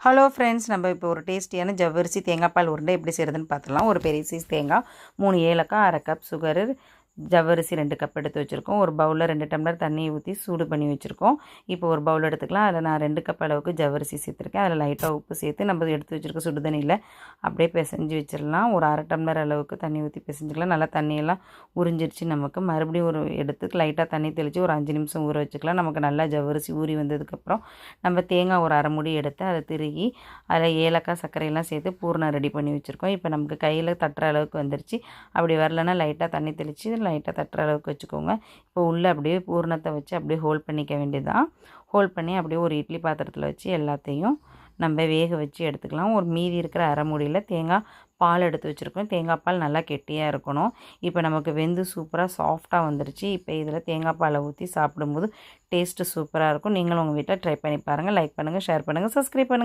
Hello friends, நம்ம இப்போ ஒரு டேஸ்டியான ஜவ்வரிசி தேங்காய் பால் உருண்டை எப்படி செய்கிறதுன்னு பார்த்துலாம். ஒரு பெரிய சைஸ் தேங்காய், 3 ஏலக்காய், 1/2 கப் சுகரு, ஜவ்வரிசி 2 கப் எடுத்து வச்சுருக்கோம். ஒரு பவுலில் 2 டம்ளர் தண்ணி ஊற்றி சூடு பண்ணி வச்சுருக்கோம். இப்போ ஒரு பவுல் எடுத்துக்கலாம். அதில் நான் 2 கப் அளவுக்கு ஜவ்வரிசி சேர்த்துருக்கேன். அதில் லைட்டாக உப்பு சேர்த்து நம்ம எடுத்து வச்சுருக்க சுடு தண்ணியில் அப்படியே பிசைஞ்சு வச்சிடலாம். ஒரு 1/2 டம்ளர் அளவுக்கு தண்ணி ஊற்றி பிசைஞ்சிக்கலாம். நல்லா தண்ணியெல்லாம் உறிஞ்சிருச்சு. நமக்கு மறுபடியும் ஒரு எடுத்து லைட்டாக தண்ணி தெளித்து ஒரு 5 நிமிஷம் ஊற வச்சுக்கலாம். நமக்கு நல்லா ஜவ்வரிசி ஊறி வந்ததுக்கப்புறம் நம்ம தேங்காய் ஒரு 1/2 மூடி எடுத்து அதை திருகி அதில் ஏலக்காய், சர்க்கரையெல்லாம் சேர்த்து பூர்ணம் ரெடி பண்ணி வச்சுருக்கோம். இப்போ நமக்கு கையில் தட்டுற அளவுக்கு வந்துருச்சு. அப்படி வரலன்னா லைட்டாக தண்ணி தெளித்து லைட்டாக தட்டுற அளவுக்கு வச்சுக்கோங்க. இப்போ உள்ளே அப்படியே பூரணத்தை வச்சு அப்படியே ஹோல்ட் பண்ணிக்க வேண்டியதுதான். ஹோல்ட் பண்ணி அப்படியே ஒரு இட்லி பாத்திரத்தில் வச்சு எல்லாத்தையும் நம்ம வேக வச்சு எடுத்துக்கலாம். ஒரு மீதி இருக்கிற 1/2 மூடியில் தேங்காய் பால் எடுத்து வச்சுருக்கோம். தேங்காய் பால் நல்லா கெட்டியாக இருக்கணும். இப்போ நமக்கு வெந்து சூப்பராக சாஃப்டாக வந்துருச்சு. இப்போ இதில் தேங்காய் பாலை ஊற்றி சாப்பிடும்போது டேஸ்ட்டு சூப்பராக இருக்கும். நீங்களும் உங்கள் வீட்டில் ட்ரை பண்ணி பாருங்கள். லைக் பண்ணுங்கள், ஷேர் பண்ணுங்கள், சப்ஸ்கிரைப் பண்ணுங்கள்.